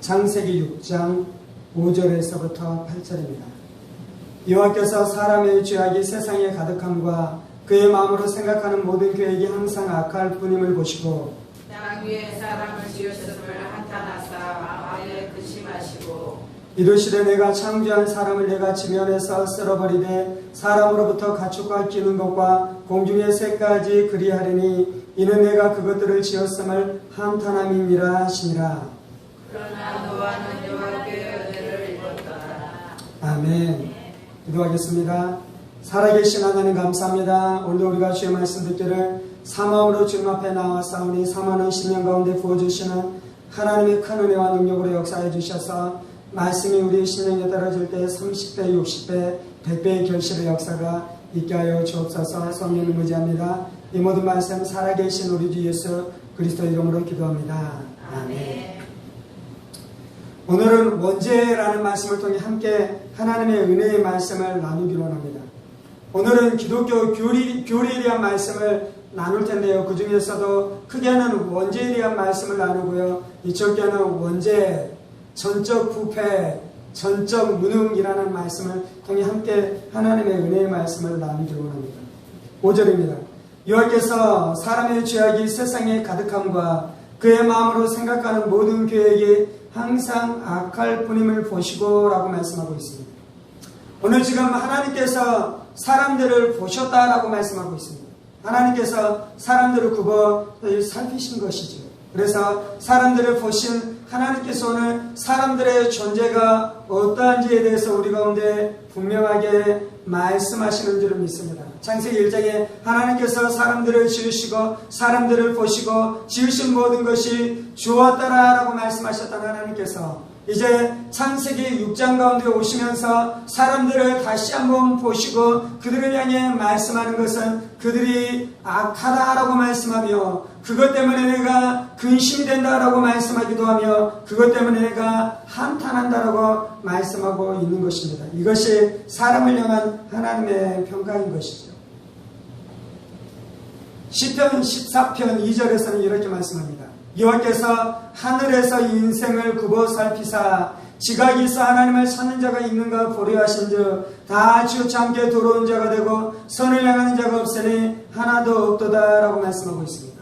창세기 6장 5절에서부터 8절입니다. 여호와께서 사람의 죄악이 세상에 가득함과 그의 마음으로 생각하는 모든 계획이 항상 악할 뿐임을 보시고 땅 위에 사람을 지으셨음을 한탄하사 마음에 근심하시고 이르시되 내가 창조한 사람을 내가 지면에서 쓸어버리되 사람으로부터 가축과 기는 것과 공중의 새까지 그리하리니 이는 내가 그것들을 지었음을 한탄함이니라 하시니라. 그러나 노아는 여호와께 은혜를 입었더라. 아멘. 기도하겠습니다. 살아계신 하나님 감사합니다. 오늘도 우리가 주의 말씀 듣기를 사마음으로 주님 앞에 나와싸우니 사모하는 신령 가운데 부어주시는 하나님의 큰 은혜와 능력으로 역사해 주셔서 말씀이 우리의 심령에 떨어질 때 30배, 60배, 100배의 결실의 역사가 있게 하여 주옵소서. 성령을 의지합니다. 이 모든 말씀 살아계신 우리 주 예수 그리스도 이름으로 기도합니다. 아멘. 오늘은 원죄라는 말씀을 통해 함께 하나님의 은혜의 말씀을 나누기로 합니다. 오늘은 기독교 교리에 대한 말씀을 나눌 텐데요. 그 중에서도 크게는 원죄에 대한 말씀을 나누고요. 이쪽에는 원죄, 전적 부패, 전적 무능이라는 말씀을 통해 함께 하나님의 은혜의 말씀을 나누기로 합니다. 5절입니다. 여호와께서 사람의 죄악이 세상에 가득함과 그의 마음으로 생각하는 모든 계획이 항상 악할 뿐임을 보시고 라고 말씀하고 있습니다. 오늘 지금 하나님께서 사람들을 보셨다라고 말씀하고 있습니다. 하나님께서 사람들을 굽어 살피신 것이죠. 그래서 사람들을 보신 하나님께서 오늘 사람들의 존재가 어떠한지에 대해서 우리 가운데 분명하게 말씀하시는 줄을 믿습니다. 창세기 1장에 하나님께서 사람들을 지으시고 사람들을 보시고 지으신 모든 것이 좋았더라라고 말씀하셨던 하나님께서 이제 창세기 6장 가운데 오시면서 사람들을 다시 한번 보시고 그들을 향해 말씀하는 것은 그들이 악하다라고 말씀하며 그것 때문에 내가 근심이 된다라고 말씀하기도 하며 그것 때문에 내가 한탄한다라고 말씀하고 있는 것입니다. 이것이 사람을 향한 하나님의 평가인 것이죠. 시편 14편 2절에서는 이렇게 말씀합니다. 여호와께서 하늘에서 인생을 굽어 살피사 지각이 있어 하나님을 찾는 자가 있는가 보려 하신즉 다 지우쳐 함께 돌아온 자가 되고 선을 향하는 자가 없으니 하나도 없도다라고 말씀하고 있습니다.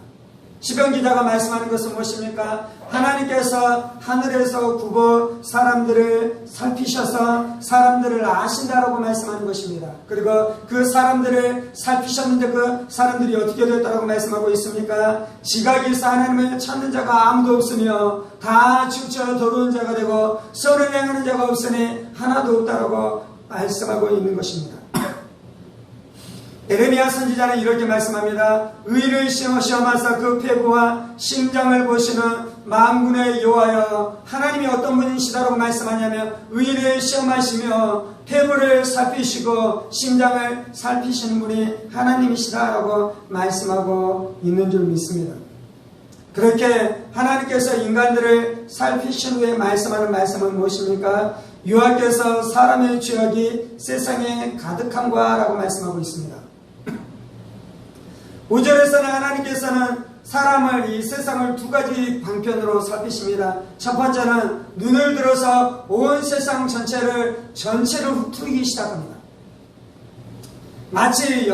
시편 기자가 말씀하는 것은 무엇입니까? 하나님께서 하늘에서 굽어 사람들을 살피셔서 사람들을 아신다라고 말씀하는 것입니다. 그리고 그 사람들을 살피셨는데 그 사람들이 어떻게 됐다라고 말씀하고 있습니까? 지각이 있어 하나님을 찾는 자가 아무도 없으며 다 지우쳐 더러운 자가 되고 선을 행하는 자가 없으니 하나도 없다라고 말씀하고 있는 것입니다. 에레미야 선지자는 이렇게 말씀합니다. 의를 시험하사 그 폐부와 심장을 보시는 만군의 여호와여 하나님이 어떤 분이시다라고 말씀하냐면 의를 시험하시며 폐부를 살피시고 심장을 살피시는 분이 하나님이시다라고 말씀하고 있는 줄 믿습니다. 그렇게 하나님께서 인간들을 살피신 후에 말씀하는 말씀은 무엇입니까? 여호와께서 사람의 죄악이 세상에 가득함과 라고 말씀하고 있습니다. 5절에서는 하나님께서는 사람을 이 세상을 두 가지 방편으로 살피십니다. 첫 번째는 눈을 들어서 온 세상 전체를 훑기 시작합니다. 마치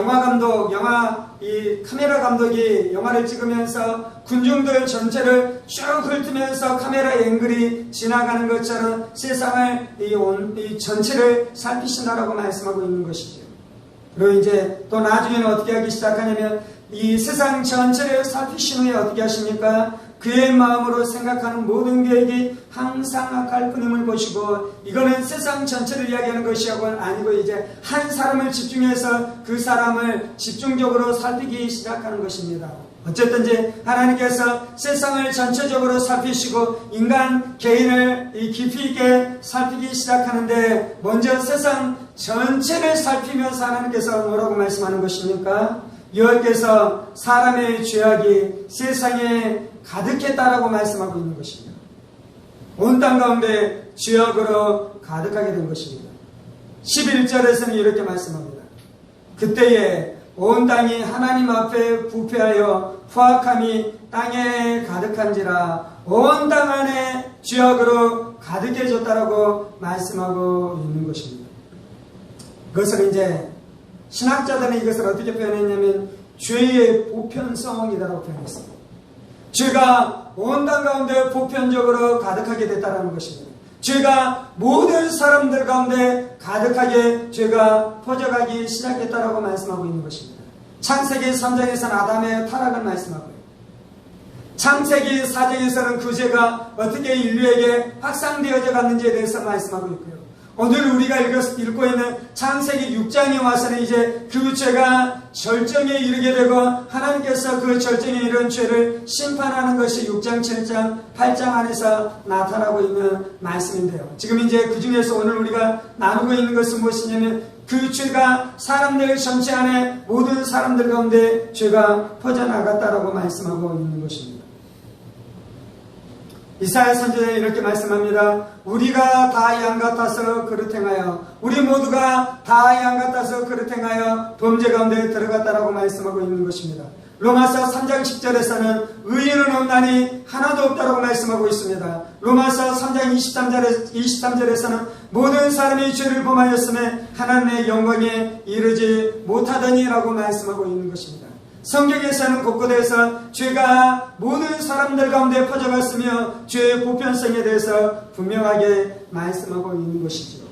카메라 감독이 영화를 찍으면서 군중들 전체를 쭉 훑으면서 카메라 앵글이 지나가는 것처럼 세상을 이 전체를 살피신다라고 말씀하고 있는 것이죠. 그리고 이제 또 나중에는 어떻게 하기 시작하냐면 이 세상 전체를 살피신 후에 어떻게 하십니까? 그의 마음으로 생각하는 모든 계획이 항상 악할 뿐임을 보시고 이거는 세상 전체를 이야기하는 것이 아니고 이제 한 사람을 집중해서 그 사람을 집중적으로 살피기 시작하는 것입니다. 어쨌든지 하나님께서 세상을 전체적으로 살피시고 인간 개인을 깊이 있게 살피기 시작하는데 먼저 세상 전체를 살피면서 하나님께서 뭐라고 말씀하는 것입니까? 여호와께서 사람의 죄악이 세상에 가득했다라고 말씀하고 있는 것입니다. 온 땅 가운데 죄악으로 가득하게 된 것입니다. 11절에서는 이렇게 말씀합니다. 그때에 온 땅이 하나님 앞에 부패하여 포악함이 땅에 가득한지라 온 땅 안에 죄악으로 가득해졌다라고 말씀하고 있는 것입니다. 그것을 이제 신학자들은 이것을 어떻게 표현했냐면 죄의 보편성이라고 표현했습니다. 죄가 온 땅 가운데 보편적으로 가득하게 됐다는 것입니다. 죄가 모든 사람들 가운데 가득하게 죄가 퍼져가기 시작했다라고 말씀하고 있는 것입니다. 창세기 3장에서는 아담의 타락을 말씀하고요. 창세기 4장에서는 그 죄가 어떻게 인류에게 확산되어져 갔는지에 대해서 말씀하고 있고요. 오늘 우리가 읽고 있는 창세기 6장에 와서는 이제 그 죄가 절정에 이르게 되고 하나님께서 그 절정에 이른 죄를 심판하는 것이 6장, 7장, 8장 안에서 나타나고 있는 말씀인데요. 지금 이제 그 중에서 오늘 우리가 나누고 있는 것은 무엇이냐면 그 죄가 사람들 전체 안에 모든 사람들 가운데 죄가 퍼져나갔다라고 말씀하고 있는 것입니다. 이사야 선지자는 이렇게 말씀합니다. 우리가 다 양 같아서 그릇 행하여 우리 모두가 다 양 같아서 그릇 행하여 범죄 가운데 들어갔다라고 말씀하고 있는 것입니다. 로마서 3장 10절에서는 의인은 없나니 하나도 없다라고 말씀하고 있습니다. 로마서 3장 23절에서는 모든 사람이 죄를 범하였음에 하나님의 영광에 이르지 못하더니라고 말씀하고 있는 것입니다. 성경에서는 곳곳에서 죄가 모든 사람들 가운데 퍼져갔으며 죄의 보편성에 대해서 분명하게 말씀하고 있는 것이죠.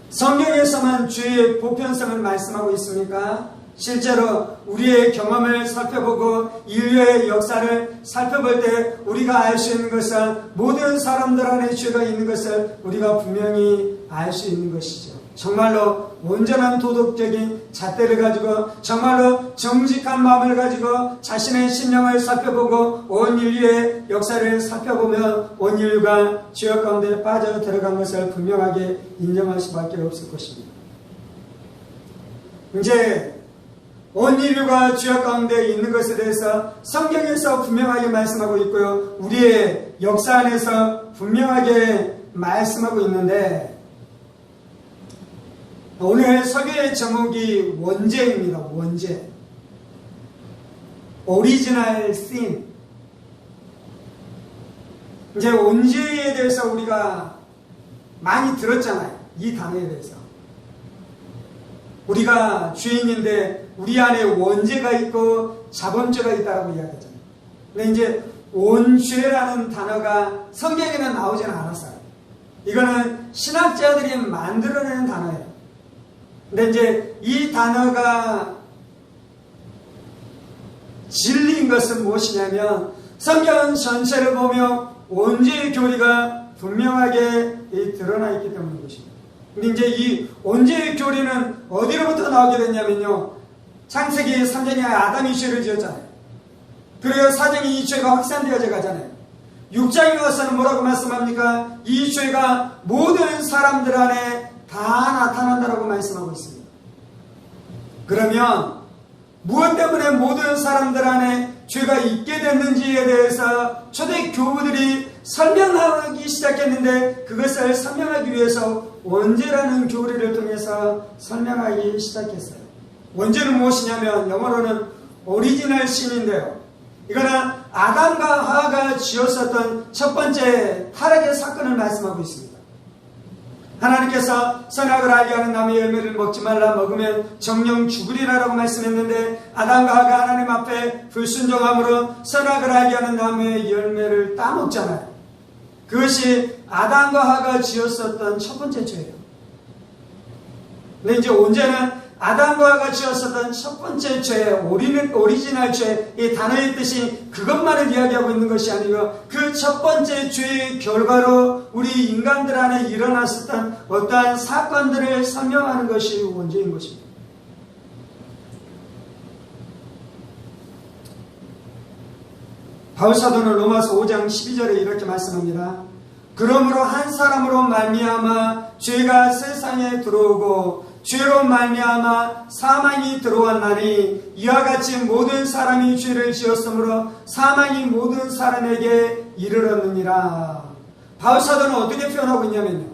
성경에서만 죄의 보편성을 말씀하고 있습니까? 실제로 우리의 경험을 살펴보고 인류의 역사를 살펴볼 때 우리가 알 수 있는 것은 모든 사람들 안에 죄가 있는 것을 우리가 분명히 알 수 있는 것이죠. 정말로 온전한 도덕적인 잣대를 가지고 정말로 정직한 마음을 가지고 자신의 심령을 살펴보고 온 인류의 역사를 살펴보면 온 인류가 죄악 가운데 빠져 들어간 것을 분명하게 인정할 수밖에 없을 것입니다. 이제 온 인류가 죄악 가운데 있는 것에 대해서 성경에서 분명하게 말씀하고 있고요. 우리의 역사 안에서 분명하게 말씀하고 있는데 오늘 설교의 제목이 원죄입니다. 원죄. 오리지널 신. 이제 원죄에 대해서 우리가 많이 들었잖아요. 이 단어에 대해서. 우리가 죄인인데 우리 안에 원죄가 있고 자범죄가 있다고 이야기하잖아요. 근데 이제 원죄라는 단어가 성경에는 나오지는 않았어요. 이거는 신학자들이 만들어내는 단어예요. 근데 이제 이 단어가 진리인 것은 무엇이냐면 성경 전체를 보며 원죄의 교리가 분명하게 드러나 있기 때문인 것입니다. 근데 이제 이 원죄의 교리는 어디로부터 나오게 됐냐면요. 창세기 3장에 아담이 죄를 지었잖아요. 그리고 4장에 이 죄가 확산되어져 가잖아요. 6장에 와서는 뭐라고 말씀합니까? 이 죄가 모든 사람들 안에 다 나타난다라고 말씀하고 있습니다. 그러면 무엇 때문에 모든 사람들 안에 죄가 있게 됐는지에 대해서 초대 교부들이 설명하기 시작했는데 그것을 설명하기 위해서 원죄라는 교리를 통해서 설명하기 시작했어요. 원죄는 무엇이냐면 영어로는 오리지널 신인데요. 이거는 아담과 하와가 지었었던 첫 번째 타락의 사건을 말씀하고 있습니다. 하나님께서 선악을 알게 하는 나무의 열매를 먹지 말라, 먹으면 정령 죽으리라라고 말씀했는데 아담과 하와가 하나님 앞에 불순종함으로 선악을 알게 하는 나무의 열매를 따먹잖아요. 그것이 아담과 하와가 지었었던 첫 번째 죄예요. 근데 이제 원죄는 아담과 하와가 지었었던 첫 번째 죄, 오리지널 죄, 이 단어의 뜻이 그것만을 이야기하고 있는 것이 아니고 그 첫 번째 죄의 결과로 우리 인간들 안에 일어났었던 어떠한 사건들을 설명하는 것이 원죄인 것입니다. 바울사도는 로마서 5장 12절에 이렇게 말씀합니다. 그러므로 한 사람으로 말미암아 죄가 세상에 들어오고 죄로 말미암아 사망이 들어왔나니 이와 같이 모든 사람이 죄를 지었으므로 사망이 모든 사람에게 이르렀느니라. 바울사도는 어떻게 표현하고 있냐면요.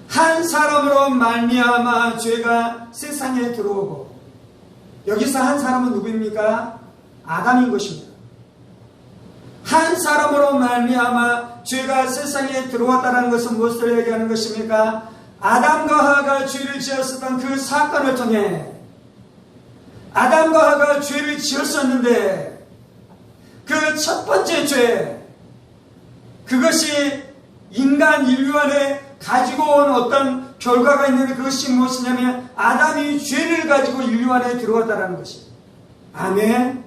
한 사람으로 말미암아 죄가 세상에 들어오고 여기서 한 사람은 누구입니까? 아담인 것입니다. 한 사람으로 말미암아 죄가 세상에 들어왔다는 것은 무엇을 얘기하는 것입니까? 아담과 하와가 죄를 지었었던 그 사건을 통해 아담과 하와가 죄를 지었었는데 그 첫 번째 죄, 그것이 인간 인류 안에 가지고 온 어떤 결과가 있는데 그것이 무엇이냐면 아담이 죄를 가지고 인류 안에 들어왔다는 것입니다. 아멘.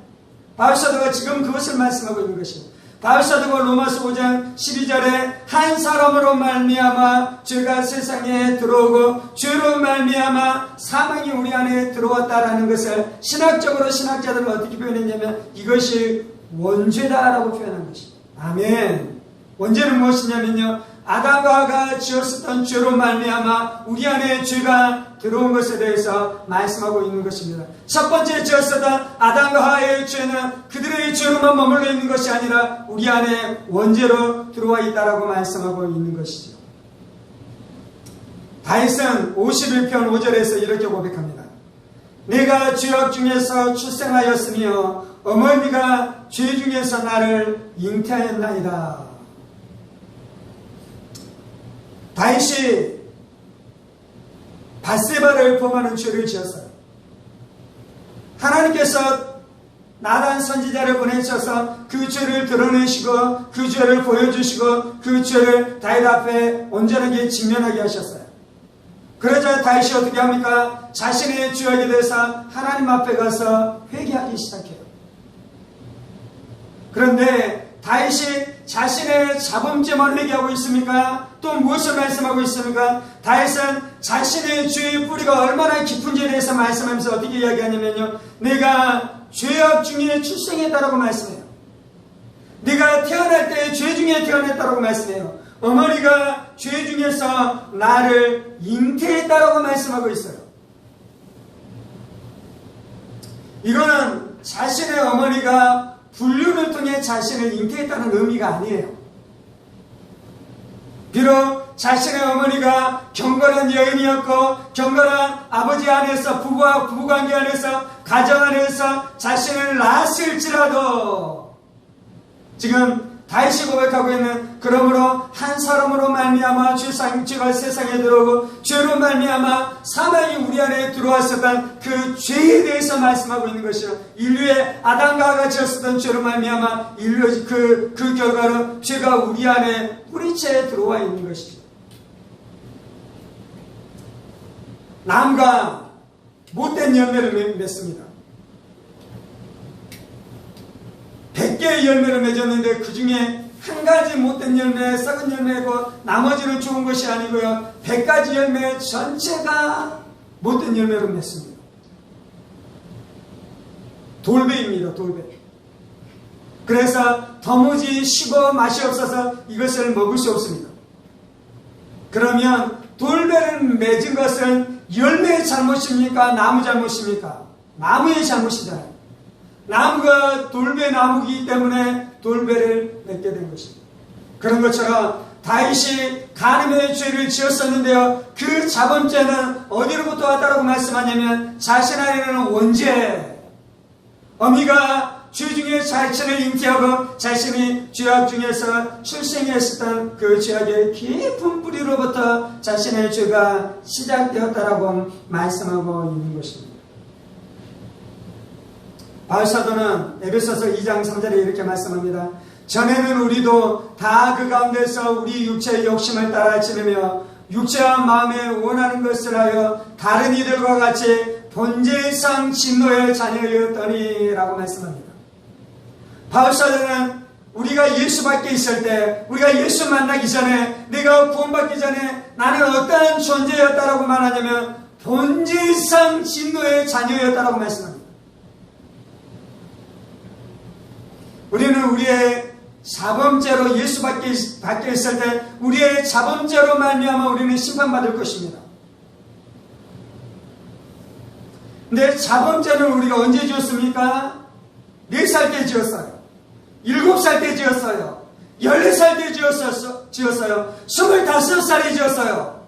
바울사도가 지금 그것을 말씀하고 있는 것입니다. 바울사도가 로마서 5장 12절에 한 사람으로 말미암아 죄가 세상에 들어오고 죄로 말미암아 사망이 우리 안에 들어왔다라는 것을 신학적으로 신학자들은 어떻게 표현했냐면 이것이 원죄다라고 표현한 것입니다. 아멘. 원죄는 무엇이냐면요, 아담과 하와가 지었었던 죄로 말미암아 우리 안에 죄가 들어온 것에 대해서 말씀하고 있는 것입니다. 첫 번째 지었었던 아담과 하와의 죄는 그들의 죄로만 머물러 있는 것이 아니라 우리 안에 원죄로 들어와 있다라고 말씀하고 있는 것이죠. 다윗은 51편 5절에서 이렇게 고백합니다. 내가 죄악 중에서 출생하였으며 어머니가 죄 중에서 나를 잉태하였나이다. 다윗이 밧세바를 범하는 죄를 지었어요. 하나님께서 나단 선지자를 보내셔서 그 죄를 드러내시고 그 죄를 보여주시고 그 죄를 다윗 앞에 온전하게 직면하게 하셨어요. 그러자 다윗이 어떻게 합니까? 자신의 죄악에 대해서 하나님 앞에 가서 회개하기 시작해요. 그런데 다윗이 자신의 자범죄만 회개하고 있습니까? 또 무엇을 말씀하고 있습니까? 다윗은 자신의 죄의 뿌리가 얼마나 깊은지에 대해서 말씀하면서 어떻게 이야기하냐면요, 내가 죄악 중에 출생했다라고 말씀해요. 내가 태어날 때 죄 중에 태어났다라고 말씀해요. 어머니가 죄 중에서 나를 잉태했다라고 말씀하고 있어요. 이거는 자신의 어머니가 불륜을 통해 자신을 잉태했다는 의미가 아니에요. 비록 자신의 어머니가 경건한 여인이었고 경건한 아버지 안에서 부부와 부부관계 안에서 가정 안에서 자신을 낳았을지라도 지금 다윗이 고백하고 있는, 그러므로 한 사람으로 말미암아 죄가 세상에 들어오고 죄로 말미암아 사망이 우리 안에 들어왔었던 그 죄에 대해서 말씀하고 있는 것이요, 인류의 아담과 하와가 지었었던 죄로 말미암아 인류 그 결과로 죄가 우리 안에 뿌리채 들어와 있는 것이죠. 남과 못된 열매를 맺습니다. 100개의 열매를 맺었는데 그 중에 한 가지 못된 열매, 썩은 열매고 나머지는 좋은 것이 아니고요, 100가지 열매 전체가 못된 열매를 맺습니다. 돌배입니다. 돌배. 그래서 도무지 시고 맛이 없어서 이것을 먹을 수 없습니다. 그러면 돌배를 맺은 것은 열매의 잘못입니까? 나무 잘못입니까? 나무의 잘못이잖아요. 나무가 돌배 나무이기 때문에 돌배를 맺게 된 것입니다. 그런 것처럼 다윗이 간음의 죄를 지었었는데요, 그 자범죄는 어디로부터 왔다고 말씀하냐면 자신 안에는 원죄, 어미가 죄 중에 자신을 잉태하고 자신이 죄악 중에서 출생했었던 그 죄악의 깊은 뿌리로부터 자신의 죄가 시작되었다라고 말씀하고 있는 것입니다. 바울사도는 에베소서 2장 3절에 이렇게 말씀합니다. 전에는 우리도 다 그 가운데서 우리 육체의 욕심을 따라 지내며 육체와 마음에 원하는 것을 하여 다른 이들과 같이 본질상 진노의 자녀였더니 라고 말씀합니다. 바울사도는 우리가 예수 밖에 있을 때, 우리가 예수 만나기 전에, 내가 구원받기 전에 나는 어떠한 존재였다라고 말하냐면 본질상 진노의 자녀였다라고 말씀합니다. 우리는 우리의 자범죄로 예수 밖에 있을 때 우리의 자범죄로 말미암아 우리는 심판받을 것입니다. 근데 자범죄는 우리가 언제 지었습니까? 4살 때 지었어요. 7살 때 지었어요. 14살 때 지었어요. 25살에 지었어요.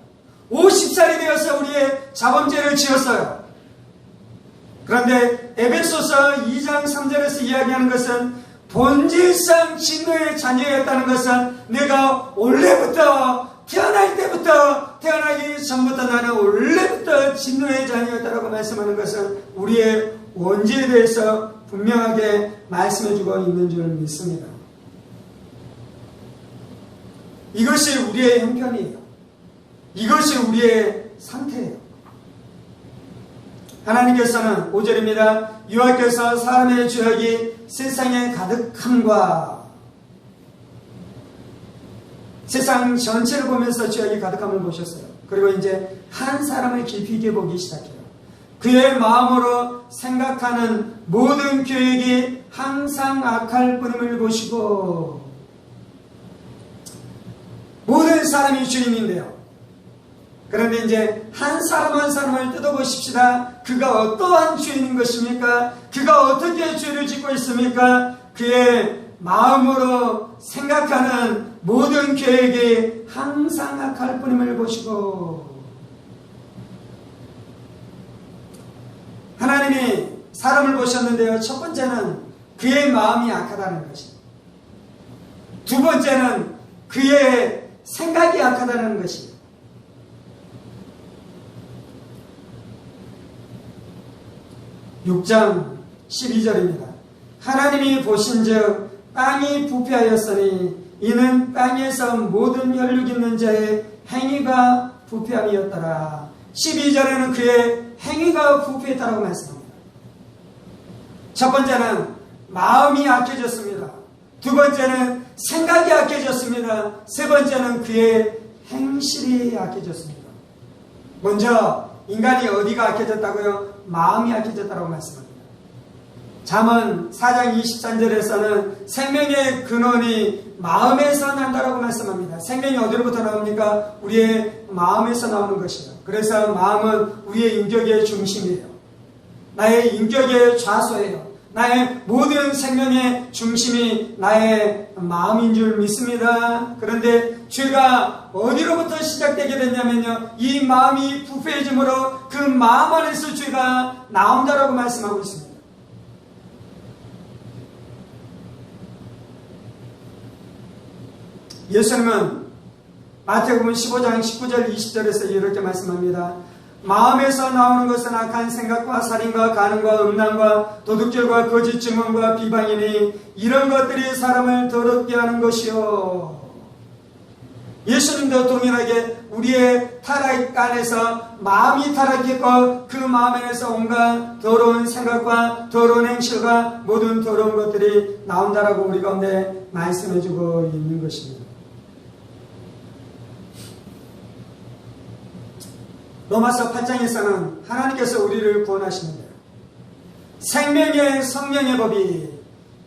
50살이 되어서 우리의 자범죄를 지었어요. 그런데 에베소서 2장 3절에서 이야기하는 것은 본질상 진노의 자녀였다는 것은 내가 원래부터 태어날 때부터 태어나기 전부터 나는 원래부터 진노의 자녀였다라고 말씀하는 것은 우리의 원죄에 대해서 분명하게 말씀해주고 있는 줄 믿습니다. 이것이 우리의 형편이에요. 이것이 우리의 상태예요. 하나님께서는 5절입니다. 여호와께서 사람의 죄악이 세상에 가득함과 세상 전체를 보면서 죄악이 가득함을 보셨어요. 그리고 이제 한 사람을 깊이 있게 보기 시작해요. 그의 마음으로 생각하는 모든 계획이 항상 악할 뿐임을 보시고, 모든 사람이 주인인데요. 그런데 이제 한 사람 한 사람을 뜯어보십시다. 그가 어떠한 죄인인 것입니까? 그가 어떻게 죄를 짓고 있습니까? 그의 마음으로 생각하는 모든 계획이 항상 악할 뿐임을 보시고, 하나님이 사람을 보셨는데요. 첫 번째는 그의 마음이 악하다는 것입니다. 두 번째는 그의 생각이 악하다는 것입니다. (6장 12절입니다) 하나님이 보신즉 땅이 부패하였으니 이는 땅에서 모든 혈육 있는 자의 행위가 부패함이었더라. 12절에는 그의 행위가 부패했다라고 말씀합니다. 첫 번째는 마음이 악해졌습니다. 두 번째는 생각이 악해졌습니다. 세 번째는 그의 행실이 악해졌습니다. 먼저 인간이 어디가 악해졌다고요? 마음이 악해졌다고 말씀합니다. 잠언 4장 23절에서는 생명의 근원이 마음에서 난다라고 말씀합니다. 생명이 어디로부터 나옵니까? 우리의 마음에서 나오는 것이에요. 그래서 마음은 우리의 인격의 중심이에요. 나의 인격의 좌소예요. 나의 모든 생명의 중심이 나의 마음인 줄 믿습니다. 그런데 죄가 어디로부터 시작되게 됐냐면요, 이 마음이 부패해짐으로 그 마음 안에서 죄가 나온다라고 말씀하고 있습니다. 예수님은 마태복음 15장 19절 20절에서 이렇게 말씀합니다. 마음에서 나오는 것은 악한 생각과 살인과 간음과 음란과 도둑질과 거짓 증언과 비방이니 이런 것들이 사람을 더럽게 하는 것이요. 예수님도 동일하게 우리의 타락 안에서 마음이 타락했고 그 마음 안에서 온갖 더러운 생각과 더러운 행실과 모든 더러운 것들이 나온다라고 우리 가운데 말씀해주고 있는 것입니다. 로마서 8장에서는 하나님께서 우리를 구원하시는데요, 생명의 성령의 법이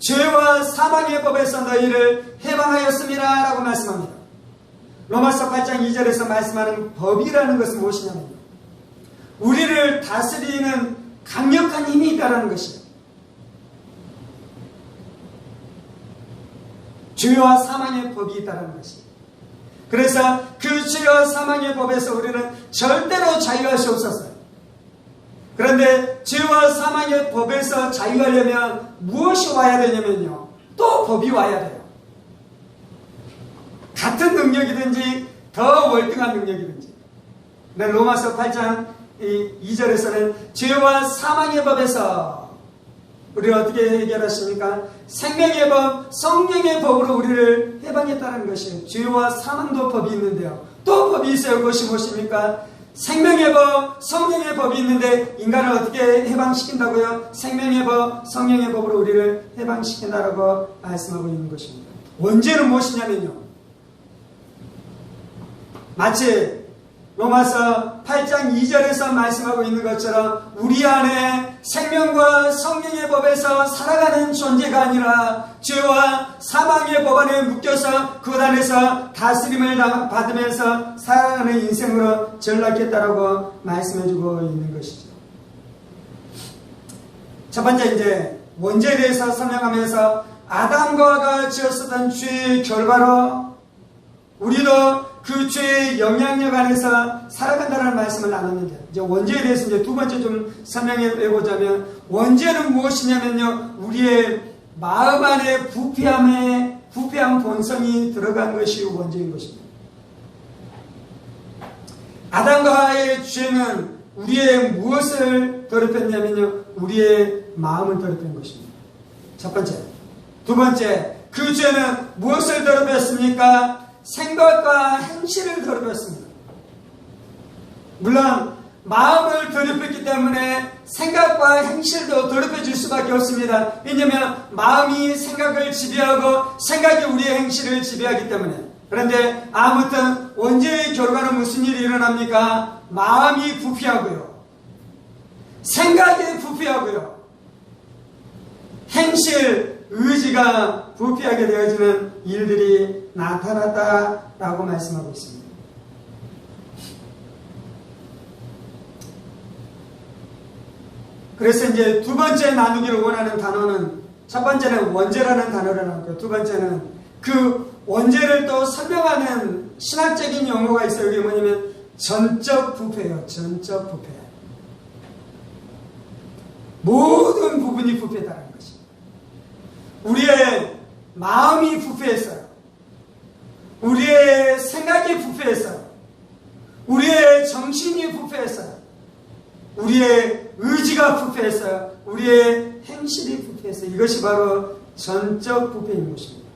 죄와 사망의 법에서 너희를 해방하였습니다 라고 말씀합니다. 로마서 8장 2절에서 말씀하는 법이라는 것은 무엇이냐면요, 우리를 다스리는 강력한 힘이 있다는 것이에요. 죄와 사망의 법이 있다는 것이에요. 그래서 그 죄와 사망의 법에서 우리는 절대로 자유할 수 없었어요. 그런데 죄와 사망의 법에서 자유하려면 무엇이 와야 되냐면요, 또 법이 와야 돼요. 같은 능력이든지 더 월등한 능력이든지. 근데 로마서 8장 2절에서는 죄와 사망의 법에서 우리가 어떻게 해결하십니까? 생명의 법, 성령의 법으로 우리를 해방했다는 것이에요. 죄와 사망도 법이 있는데요, 또 법이 있어요. 그것이 무엇입니까? 생명의 법, 성령의 법이 있는데 인간을 어떻게 해방시킨다고요? 생명의 법, 성령의 법으로 우리를 해방시킨다라고 말씀하고 있는 것입니다. 원죄는 무엇이냐면요, 마치 로마서 8장 2절에서 말씀하고 있는 것처럼 우리 안에 생명과 성령의 법에서 살아가는 존재가 아니라 죄와 사망의 법 안에 묶여서 그 안에서 다스림을 받으면서 살아가는 인생으로 전락했다라고 말씀해주고 있는 것이죠. 첫 번째, 이제 원죄에 대해서 설명하면서 아담과 하와가 지었었던 죄의 결과로 우리도 그 죄의 영향력 안에서 살아간다는 말씀을 나눴는데, 이제 원죄에 대해서 이제 두 번째 좀 설명해 보자면, 원죄는 무엇이냐면요, 우리의 마음 안에 부패한 본성이 들어간 것이 원죄인 것입니다. 아담과 하와의 죄는 우리의 무엇을 더럽혔냐면요, 우리의 마음을 더럽힌 것입니다. 첫 번째. 두 번째, 그 죄는 무엇을 더럽혔습니까? 생각과 행실을 더럽혔습니다. 물론 마음을 더럽혔기 때문에 생각과 행실도 더럽혀질 수밖에 없습니다. 왜냐하면 마음이 생각을 지배하고 생각이 우리의 행실을 지배하기 때문에. 그런데 아무튼 원죄의 결과는 무슨 일이 일어납니까? 마음이 부패하고요, 생각이 부패하고요, 행실, 의지가 부패하게 되어지는 일들이 나타났다라고 말씀하고 있습니다. 그래서 이제 두 번째 나누기를 원하는 단어는, 첫 번째는 원죄라는 단어를 나누고요, 두 번째는 그 원죄를 또 설명하는 신학적인 용어가 있어요. 이게 뭐냐면 전적 부패예요. 전적 부패. 모든 부분이 부패다라는 것입니다. 우리의 마음이 부패했어요. 우리의 생각이 부패했어요. 우리의 정신이 부패했어요. 우리의 의지가 부패했어요. 우리의 행실이 부패했어요. 이것이 바로 전적 부패인 것입니다.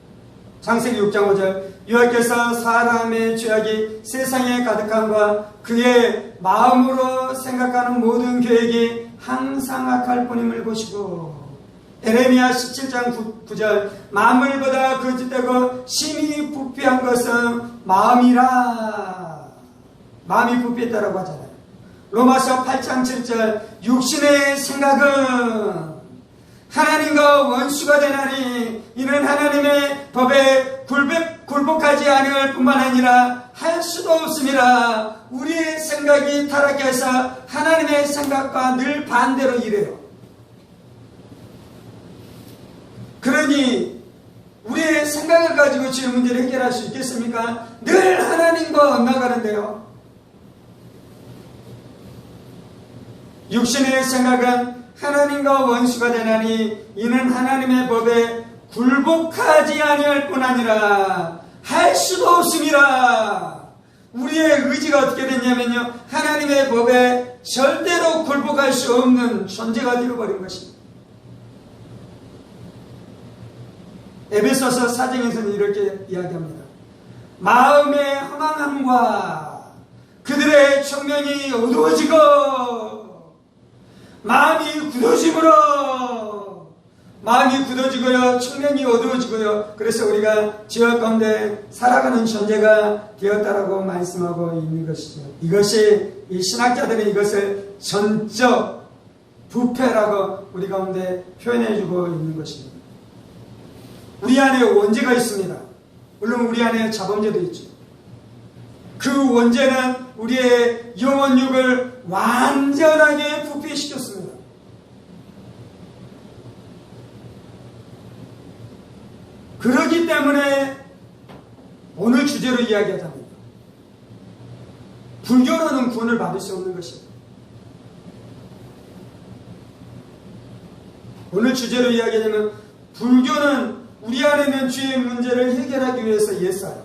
창세기 6장 5절, 여호와께서 사람의 죄악이 세상에 가득함과 그의 마음으로 생각하는 모든 계획이 항상 악할 뿐임을 보시고, 에레미야 17장 9절, 만물보다 거짓되고 심히 부패한 것은 마음이라. 마음이 부패했다라고 하잖아요. 로마서 8장 7절, 육신의 생각은 하나님과 원수가 되나니 이는 하나님의 법에 굴복하지 아니할 뿐만 아니라 할 수도 없습니다. 우리의 생각이 타락해서 하나님의 생각과 늘 반대로 일해요. 그러니 우리의 생각을 가지고 지금 문제를 해결할 수 있겠습니까? 늘 하나님과 엇나가는데요. 육신의 생각은 하나님과 원수가 되나니 이는 하나님의 법에 굴복하지 아니할 뿐 아니라 할 수도 없습니다. 우리의 의지가 어떻게 됐냐면요, 하나님의 법에 절대로 굴복할 수 없는 존재가 되어버린 것입니다. 에베소서 4장에서는 이렇게 이야기합니다. 마음의 허망함과 그들의 청명이 어두워지고 마음이 굳어지고요, 청명이 어두워지고요. 그래서 우리가 죄악 가운데 살아가는 존재가 되었다라고 말씀하고 있는 것이죠. 이것이, 이 신학자들은 이것을 전적 부패라고 우리 가운데 표현해주고 있는 것입니다. 우리 안에 원죄가 있습니다. 물론 우리 안에 자범죄도 있죠. 그 원죄는 우리의 영혼육을 완전하게 부패시켰습니다. 그렇기 때문에 오늘 주제로 이야기하자면 불교로는 구원을 받을 수 없는 것입니다. 오늘 주제로 이야기하자면 불교는 우리 안에 있는 죄의 문제를 해결하기 위해서 애써요.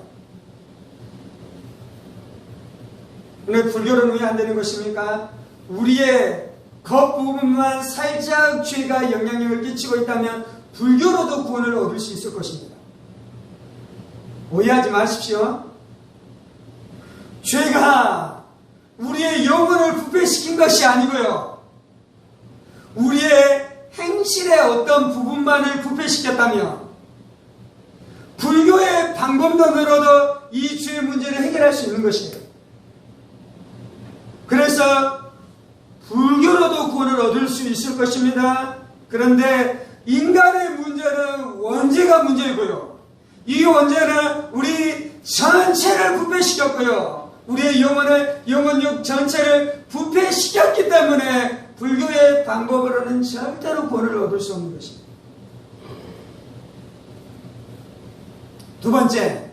근데 불교는 왜 안 되는 것입니까? 우리의 겉부분만 살짝 죄가 영향력을 끼치고 있다면 불교로도 구원을 얻을 수 있을 것입니다. 오해하지 마십시오. 죄가 우리의 영혼을 부패시킨 것이 아니고요, 우리의 행실의 어떤 부분만을 부패시켰다면 불교의 방법론으로도 이 죄의 문제를 해결할 수 있는 것이에요. 그래서 불교로도 구원을 얻을 수 있을 것입니다. 그런데 인간의 문제는 원죄가 문제이고요, 이 원죄는 우리 전체를 부패시켰고요, 우리의 영혼육 전체를 부패시켰기 때문에 불교의 방법으로는 절대로 구원을 얻을 수 없는 것입니다. 두 번째,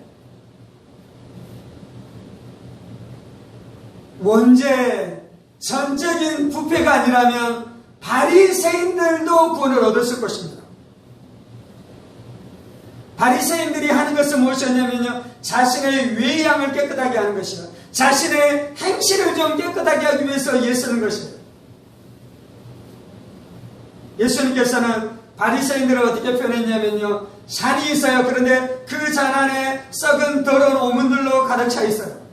원죄 전적인 부패가 아니라면 바리새인들도 구원을 얻었을 것입니다. 바리새인들이 하는 것은 무엇이었냐면요, 자신의 외양을 깨끗하게 하는 것이요, 자신의 행실을 좀 깨끗하게 하기 위해서 애쓰는 것이에요. 예수님께서는 바리새인들을 어떻게 표현했냐면요, 잔이 있어요. 그런데 그 잔 안에 썩은 더러운 오문들로 가득 차 있어요.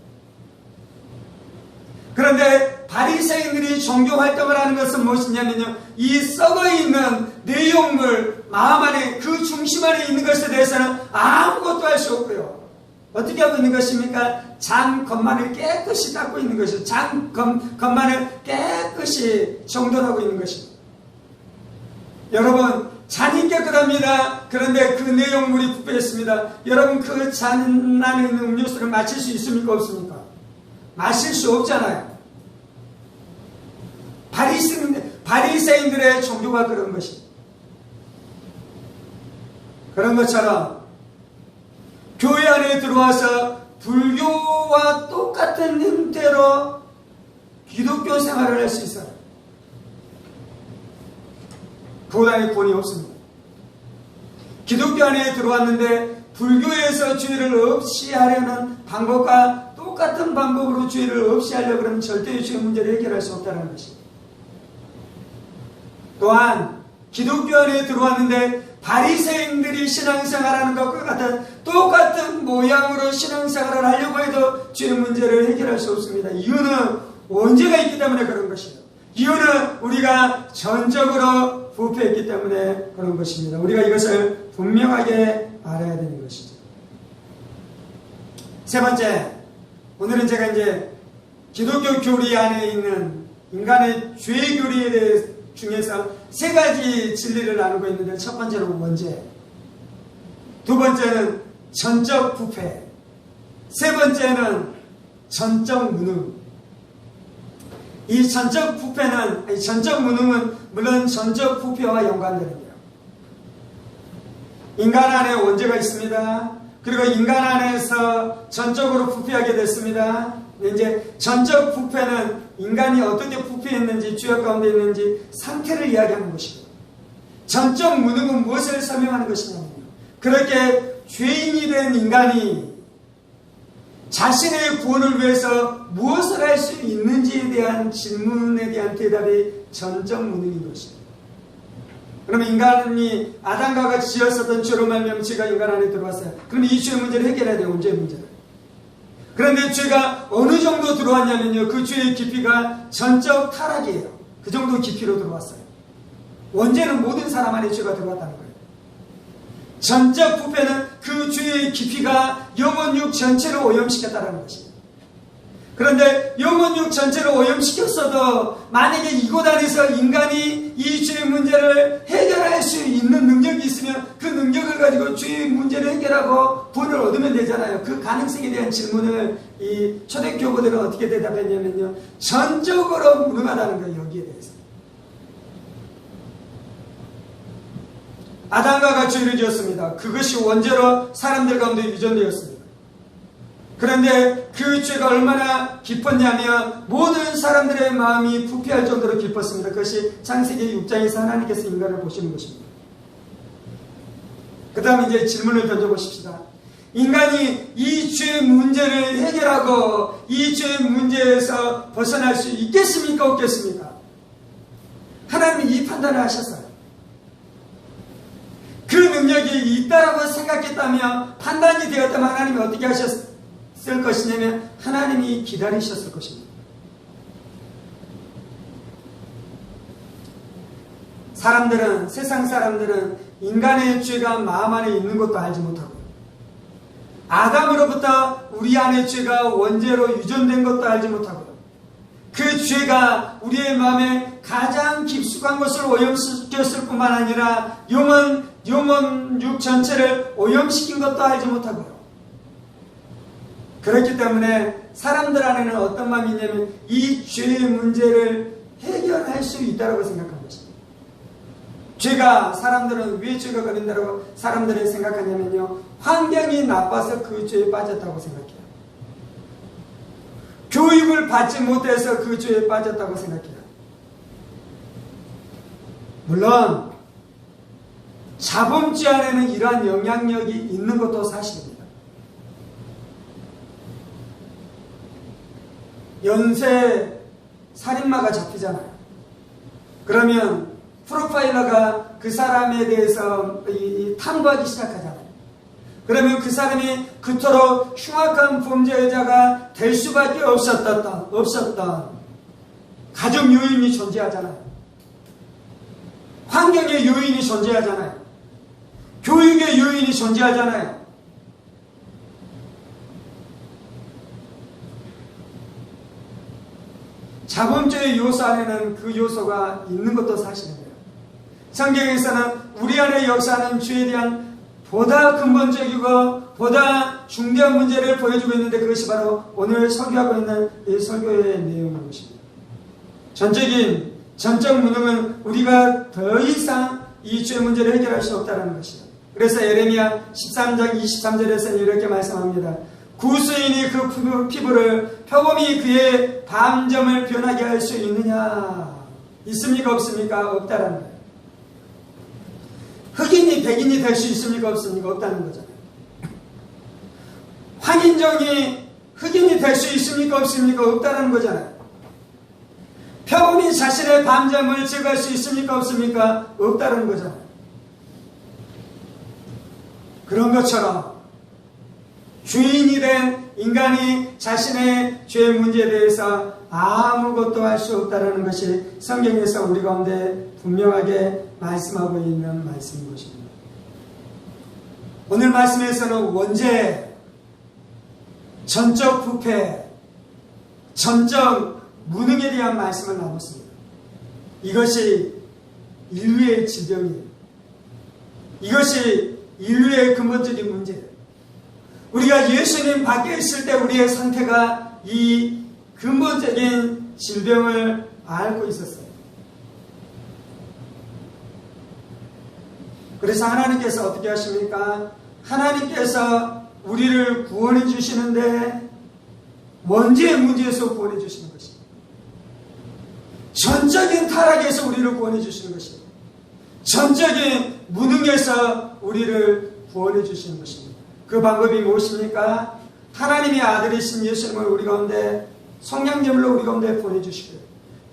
그런데 바리새인들이 종교 활동을 하는 것은 무엇이냐면요, 이 썩어 있는 내용물, 마음 안에 그 중심 안에 있는 것에 대해서는 아무것도 할 수 없고요. 어떻게 하고 있는 것입니까? 잔 겉만을 깨끗이 닦고 있는 것이죠. 잔 겉만을 깨끗이 정돈하고 있는 것입니다. 여러분, 잔이 깨끗합니다. 그런데 그 내용물이 부패했습니다. 여러분, 그 잔 안에 있는 음료수를 마실 수 있습니까? 없습니까? 마실 수 없잖아요. 바리새인들의 종교가 그런 것입니다. 그런 것처럼 교회 안에 들어와서 불교와 똑같은 형태로 기독교 생활을 할 수 있어요. 그보다는 권위 없습니다. 기독교 안에 들어왔는데 불교에서 죄를 없이 하려는 방법과 똑같은 방법으로 죄를 없이 하려고 그러면 절대의 죄 문제를 해결할 수 없다는 것입니다. 또한 기독교 안에 들어왔는데 바리새인들이 신앙생활하는 것과 같은 똑같은 모양으로 신앙생활을 하려고 해도 죄 문제를 해결할 수 없습니다. 이유는 원죄가 있기 때문에 그런 것이에요. 이유는 우리가 전적으로 부패했기 때문에 그런 것입니다. 우리가 이것을 분명하게 알아야 되는 것이죠. 세 번째, 오늘은 제가 이제 기독교 교리 안에 있는 인간의 죄 교리에 대해 중에서 세 가지 진리를 나누고 있는데, 첫 번째는 원죄, 두 번째는 전적 부패, 세 번째는 전적 무능. 이 전적 부패는, 전적 무능은 물론 전적 부패와 연관되는데요. 인간 안에 원죄가 있습니다. 그리고 인간 안에서 전적으로 부패하게 됐습니다. 이제 전적 부패는 인간이 어떻게 부패했는지, 죄악 가운데 있는지 상태를 이야기하는 것이고, 전적 무능은 무엇을 설명하는 것이냐면요, 그렇게 죄인이 된 인간이 자신의 구원을 위해서 무엇을 할 수 있는지에 대한 질문에 대한 대답이 전적 무능인 것입니다. 그러면 인간이 아담과 같이 지었었던 죄로 말미암아 죄가 인간 안에 들어왔어요. 그러면 이 죄 문제를 해결해야 돼요. 원죄 문제를. 그런데 죄가 어느 정도 들어왔냐면요, 그 죄의 깊이가 전적 타락이에요. 그 정도 깊이로 들어왔어요. 원죄는 모든 사람 안에 죄가 들어왔다는 거예요. 전적 부패는 그 죄의 깊이가 영혼육 전체를 오염시켰다는 것입니다. 그런데 영혼육 전체를 오염시켰어도 만약에 이곳 안에서 인간이 이 죄의 문제를 해결할 수 있는 능력이 있으면 그 능력을 가지고 죄의 문제를 해결하고 구원을 얻으면 되잖아요. 그 가능성에 대한 질문을 이 초대교부들은 어떻게 대답했냐면요, 전적으로 무능하다는 거예요. 여기에 대해서. 아담과 죄를 지었습니다. 그것이 원죄로 사람들 가운데 유전되었습니다. 그런데 그 죄가 얼마나 깊었냐면 모든 사람들의 마음이 부패할 정도로 깊었습니다. 그것이 창세기 6장에서 하나님께서 인간을 보시는 것입니다. 그 다음 이제 질문을 던져보십시다. 인간이 이 죄 문제를 해결하고 이 죄 문제에서 벗어날 수 있겠습니까? 없겠습니까? 하나님이 이 판단을 하셨어요. 그 능력이 있다라고 생각했다면, 판단이 되었다면 하나님이 어떻게 하셨을 것이냐면 하나님이 기다리셨을 것입니다. 세상 사람들은 인간의 죄가 마음 안에 있는 것도 알지 못하고, 아담으로부터 우리 안의 죄가 원죄로 유전된 것도 알지 못하고, 그 죄가 우리의 마음에 가장 깊숙한 것을 오염시켰을 뿐만 아니라 영혼육 전체를 오염시킨 것도 알지 못하고요. 그렇기 때문에 사람들 안에는 어떤 마음이 있냐면 이 죄의 문제를 해결할 수 있다고 생각한 것입니다. 사람들은 왜 죄가 걸린다고 사람들이 생각하냐면요, 환경이 나빠서 그 죄에 빠졌다고 생각해요. 교육을 받지 못해서 그 죄에 빠졌다고 생각해요. 물론 자범죄 안에는 이러한 영향력이 있는 것도 사실입니다. 연쇄 살인마가 잡히잖아요. 그러면 프로파일러가 그 사람에 대해서 탐구하기 시작하잖아요. 그러면 그 사람이 그토록 흉악한 범죄자가 될 수밖에 없었던 가정 요인이 존재하잖아요. 환경의 요인이 존재하잖아요. 교육의 요인이 존재하잖아요. 자범죄의 요소 안에는 그 요소가 있는 것도 사실이에요. 성경에서는 우리 안에 역사하는 죄에 대한 보다 근본적이고 보다 중대한 문제를 보여주고 있는데 그것이 바로 오늘 설교하고 있는 이 설교의 내용인 것입니다. 전적 무능은 우리가 더 이상 이 죄 문제를 해결할 수 없다는 것이죠. 그래서 예레미야 13장 23절에서는 이렇게 말씀합니다. 구수인이 그 피부를 표범이 그의 밤점을 변하게 할 수 있느냐? 있습니까? 없습니까? 없다라는 거예요. 흑인이 백인이 될 수 있습니까? 없습니까? 없다는 거잖아요. 황인종이 흑인이 될 수 있습니까? 없습니까? 없다는 거잖아요. 표범이 자신의 밤점을 제거할 수 있습니까? 없습니까? 없다는 거잖아요. 그런 것처럼 주인이 된 인간이 자신의 죄 문제에 대해서 아무것도 할 수 없다는 것이 성경에서 우리 가운데 분명하게 말씀하고 있는 말씀인 것입니다. 오늘 말씀에서는 원죄, 전적 부패, 전적 무능에 대한 말씀을 나눴습니다. 이것이 인류의 질병이에요. 이것이 인류의 근본적인 문제예요. 우리가 예수님 밖에 있을 때 우리의 상태가 이 근본적인 질병을 앓고 있었어요. 그래서 하나님께서 어떻게 하십니까? 하나님께서 우리를 구원해 주시는데 원죄의 문제에서 구원해 주시는 것입니다. 전적인 타락에서 우리를 구원해 주시는 것입니다. 전적인 무능에서 우리를 구원해 주시는 것입니다. 그 방법이 무엇입니까? 하나님의 아들이신 예수님을 우리 가운데 성령님으로 우리 가운데 보내주시고요.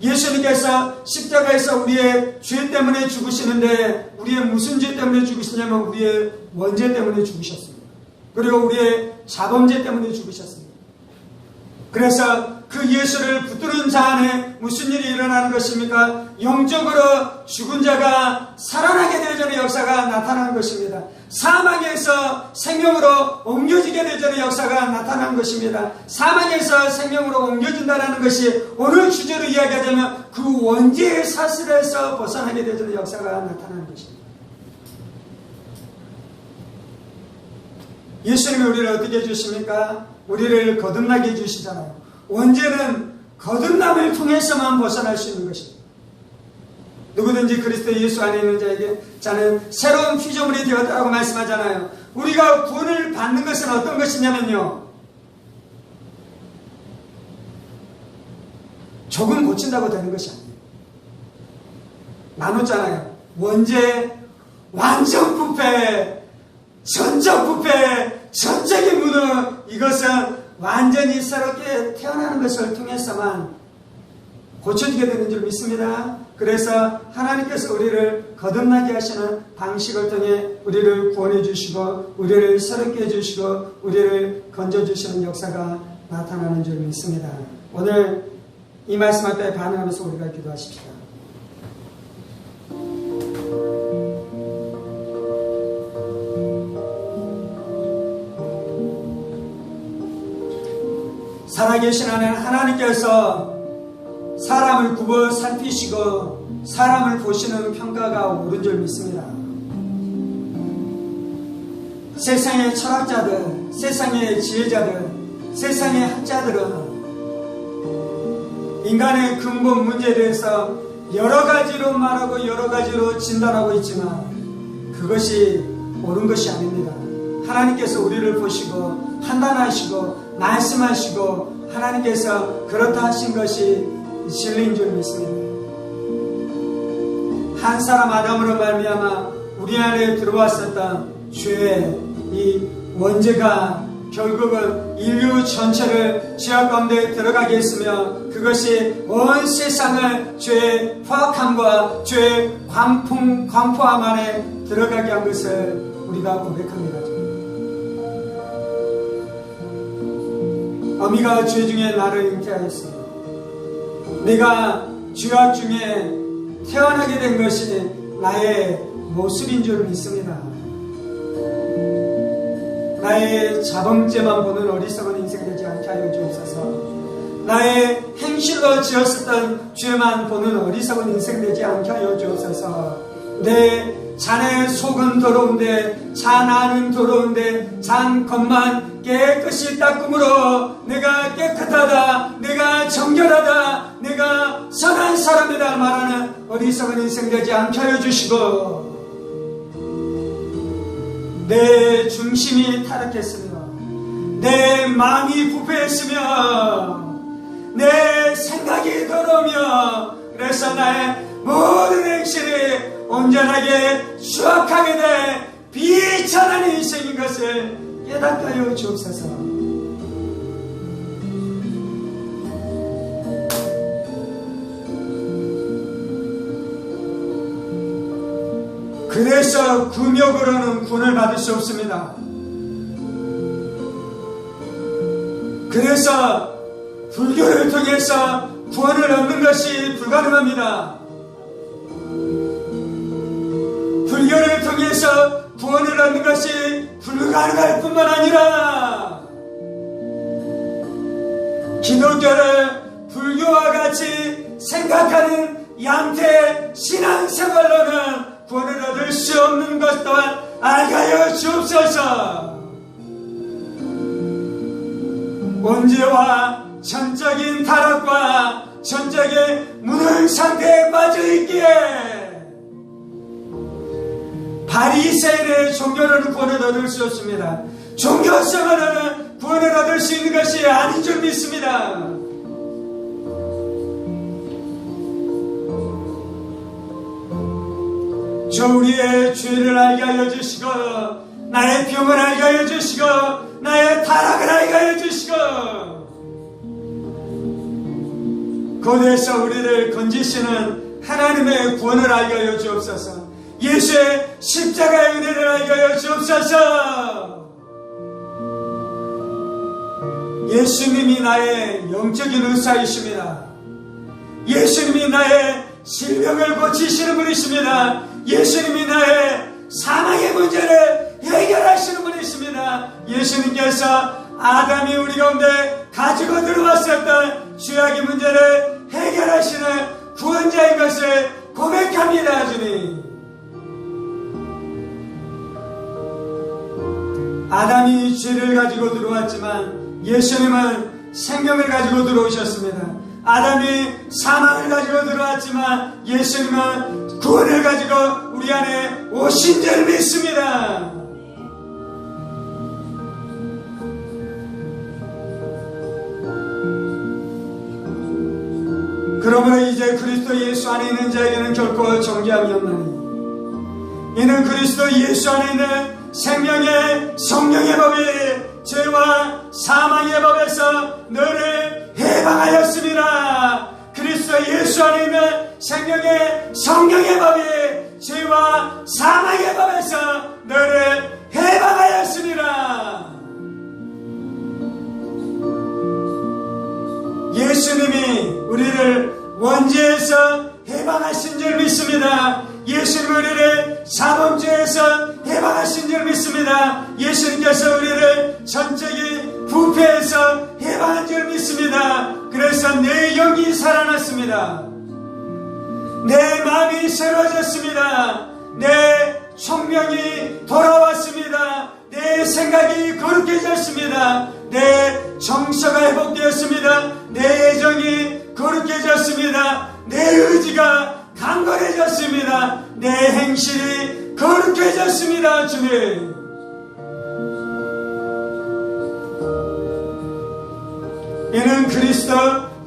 예수님께서 십자가에서 우리의 죄 때문에 죽으시는데 우리의 무슨 죄 때문에 죽으시냐면 우리의 원죄 때문에 죽으셨습니다. 그리고 우리의 자범죄 때문에 죽으셨습니다. 그래서 그 예수를 붙드는 자 안에 무슨 일이 일어나는 것입니까? 영적으로 죽은 자가 살아나게 되는 역사가 나타나는 것입니다. 사망에서 생명으로 옮겨지게 되는 역사가 나타나는 것입니다. 사망에서 생명으로 옮겨진다는 것이 오늘 주제로 이야기하자면 그 원죄의 사슬에서 벗어나게 되는 역사가 나타나는 것입니다. 예수님이 우리를 어떻게 해주십니까? 우리를 거듭나게 해주시잖아요. 원죄는 거듭남을 통해서만 벗어날 수 있는 것입니다. 누구든지 그리스도 예수 안에 있는 자에게 자는 새로운 피조물이 되었다고 말씀하잖아요. 우리가 구원을 받는 것은 어떤 것이냐면요, 조금 고친다고 되는 것이 아니에요. 나눴잖아요. 원죄, 완전 부패, 전적 부패, 전적인 무능. 이것은 완전히 새롭게 태어나는 것을 통해서만 고쳐지게 되는 줄 믿습니다. 그래서 하나님께서 우리를 거듭나게 하시는 방식을 통해 우리를 구원해 주시고 우리를 새롭게 해주시고 우리를 건져주시는 역사가 나타나는 줄 믿습니다. 오늘 이 말씀 앞에 반응하면서 우리가 기도하십시다. 살아계신 하나님께서 사람을 굽어 살피시고 사람을 보시는 평가가 옳은 줄 믿습니다. 세상의 철학자들, 세상의 지혜자들, 세상의 학자들은 인간의 근본 문제에 대해서 여러 가지로 말하고 여러 가지로 진단하고 있지만 그것이 옳은 것이 아닙니다. 하나님께서 우리를 보시고 판단하시고 말씀하시고 하나님께서 그렇다 하신 것이 진리인 줄 믿습니다. 한 사람 아담으로 말미암아 우리 안에 들어왔었던 죄의 이 원죄가 결국은 인류 전체를 죄악 가운데 들어가게 했으며 그것이 온 세상을 죄의 포악함과 죄의 광포함 안에 들어가게 한 것을 우리가 고백합니다. 어미가 죄 중에 나를 잉태하였으며 내가 죄악 중에 태어나게 된 것이 나의 모습인 줄 믿습니다. 나의 자범죄만 보는 어리석은 인생 되지 않게 하여 주옵소서. 나의 행실로 지었었던 죄만 보는 어리석은 인생 되지 않게 하여 주옵소서. 내 잔의 속은 더러운데 잔 안은 더러운데 잔 겉만 깨끗이 닦음으로 내가 깨끗하다, 내가 정결하다, 내가 선한 사람이다 말하는 어리석은 인생 되지 않게 하여 주시고, 내 중심이 타락했으며 내 마음이 부패했으며 내 생각이 더러우며 그래서 나의 모든 행실이 온전하게 수확하게 돼 비천한 인생인 것을 깨닫게 하여 주옵소서. 그래서 금욕으로는 구원을 받을 수 없습니다. 그래서 불교를 통해서 구원을 얻는 것이 불가능합니다. 불교를 통해서 구원을 얻는 것이 불가능할 뿐만 아니라 기독교를 불교와 같이 생각하는 양태 신앙생활로는 구원을 얻을 수 없는 것 또한 알게 하여 주옵소서. 원죄와 전적인 타락과 전적인 무능 상태에 빠져있기에 바리새인의 종교로는 구원을 얻을 수 없습니다. 종교성으로는 구원을 얻을 수 있는 것이 아닌 줄 믿습니다. 저 우리의 죄를 알게 하여 주시고 나의 병을 알게 하여 주시고 나의 타락을 알게 하여 주시고 거기에서 우리를 건지시는 하나님의 구원을 알게 하여 주옵소서. 예수의 십자가의 은혜를 알게 하여 주옵소서. 예수님이 나의 영적인 의사이십니다. 예수님이 나의 질병을 고치시는 분이십니다. 예수님이 나의 사망의 문제를 해결하시는 분이십니다. 예수님께서 아담이 우리 가운데 가지고 들어왔었던 죄악의 문제를 해결하시는 구원자인 것을 고백합니다. 주님, 아담이 죄를 가지고 들어왔지만 예수님은 생명을 가지고 들어오셨습니다. 아담이 사망을 가지고 들어왔지만 예수님은 구원을 가지고 우리 안에 오신 줄 믿습니다. 그러므로 이제 그리스도 예수 안에 있는 자에게는 결코 정죄함이 없나니 이는 그리스도 예수 안에 있는 생명의 성령의 법이 죄와 사망의 법에서 너를 해방하였습니다. 그리스도 예수 안에 있는 생명의 성령의 법이 죄와 사망의 법에서 너를 해방하였습니다. 예수님이 우리를 원죄에서 해방하신 줄 믿습니다. 예수님 우리를 사범죄에서 해방하신 줄 믿습니다. 예수님께서 우리를 전적인 부패에서 해방한 줄 믿습니다. 그래서 내 영이 살아났습니다. 내 마음이 새로워졌습니다. 내 총명이 돌아왔습니다. 내 생각이 거룩해졌습니다. 내 정서가 회복되었습니다. 내 애정이 거룩해졌습니다. 내 의지가 강건해졌습니다. 내 행실이 거룩해졌습니다. 주님, 이는 그리스도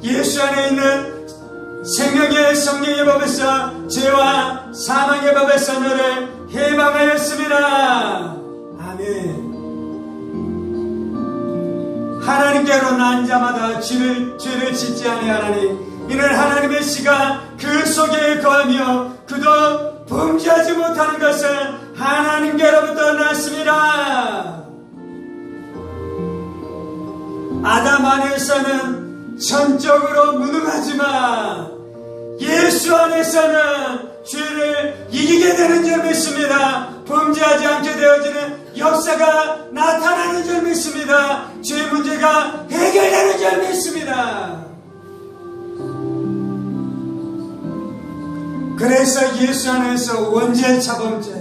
예수 안에 있는 생명의 성령의 법에서 죄와 사망의 법에서 너를 해방하였습니다. 아멘. 하나님께로 난 자마다 죄를 짓지 아니하나니 이는 하나님의 씨가 그 속에 거하며 그도 범죄하지 못하는 것을 하나님께로부터 났습니다. 아담 안에서는 전적으로 무능하지만 예수 안에서는 죄를 이기게 되는 줄 믿습니다. 범죄하지 않게 되어지는 역사가 나타나는 줄 믿습니다. 죄 문제가 해결되는 줄 믿습니다. 그래서 예수 안에서 원죄 자범죄,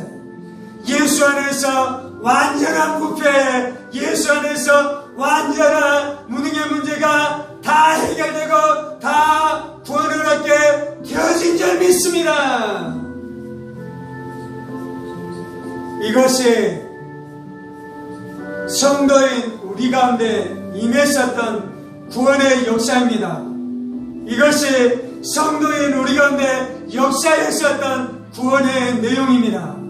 예수 안에서 완전한 부패, 예수 안에서 완전한 무능의 문제가 다 해결되고 다 구원을 얻게 되어진 줄 믿습니다. 이것이 성도인 우리 가운데 임했었던 구원의 역사입니다. 이것이 성도인 우리 가운데 역사했었던 구원의 내용입니다.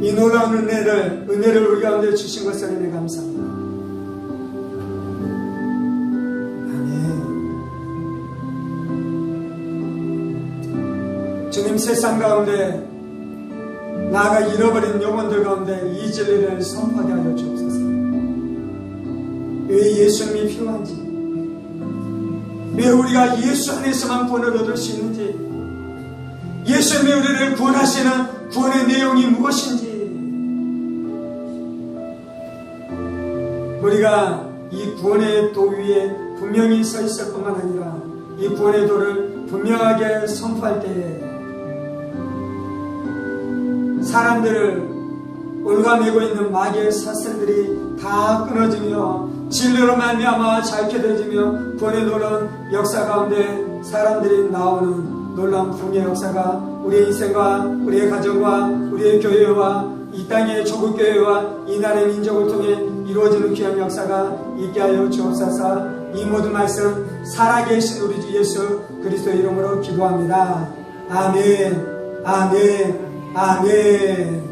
이 놀라운 은혜를 우리 가운데 주신 것을 은혜 감사합니다. 아멘. 주님, 세상 가운데 나아가 잃어버린 영혼들 가운데 이 진리를 선포하게 하여 주옵소서. 왜 예수님이 필요한지, 왜 우리가 예수 안에서만 구원을 얻을 수 있는지, 예수님이 우리를 구원하시는 구원의 내용이 무엇인지, 우리가 이 구원의 도 위에 분명히 서 있을 뿐만 아니라 이 구원의 도를 분명하게 선포할 때에 사람들을 올가매고 있는 마귀의 사슬들이 다 끊어지며 진리로 말미암아 자유케 되어지며 구원의 놀라운 역사 가운데 사람들이 나오는 놀라운 부흥의 역사가 우리의 인생과 우리의 가정과 우리의 교회와 이 땅의 조국교회와 이 나라의 민족을 통해 이루어지는 귀한 역사가 있게 하여 주옵소서. 이 모든 말씀 살아계신 우리 주 예수 그리스도 이름으로 기도합니다. 아멘, 아멘, 아멘.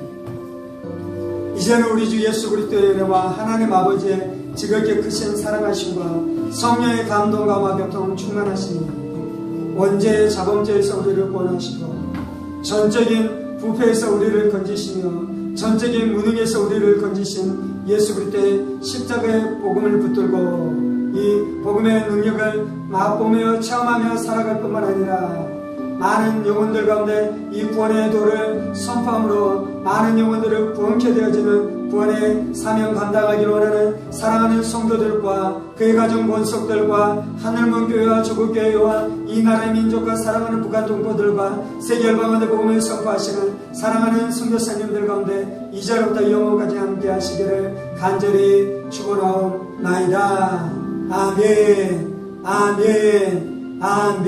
이제는 우리 주 예수 그리스도의 은혜와 하나님 아버지의 지극히 크신 사랑하심과 성령의 감동과 교통 충만하시니 원죄의 자범죄에서 우리를 구원하시고 전적인 부패에서 우리를 건지시며 전적인 무능에서 우리를 건지신 예수 그리스도의 십자가의 복음을 붙들고 이 복음의 능력을 맛보며 체험하며 살아갈 뿐만 아니라 많은 영혼들 가운데 이 구원의 도를 선포함으로 많은 영혼들을 구원케 되어지는 구원의 사명 감당하기를 원하는 사랑하는 성도들과 그의 가정 권속들과 하늘문 교회와 조국교회와 이 나라의 민족과 사랑하는 북한 동포들과 세계 열방원의 복음을 선포하시는 사랑하는 선교사님들 가운데 이제로부터 영원까지 함께 하시기를 간절히 축원하옵나이다. 아멘, 아멘, 아멘.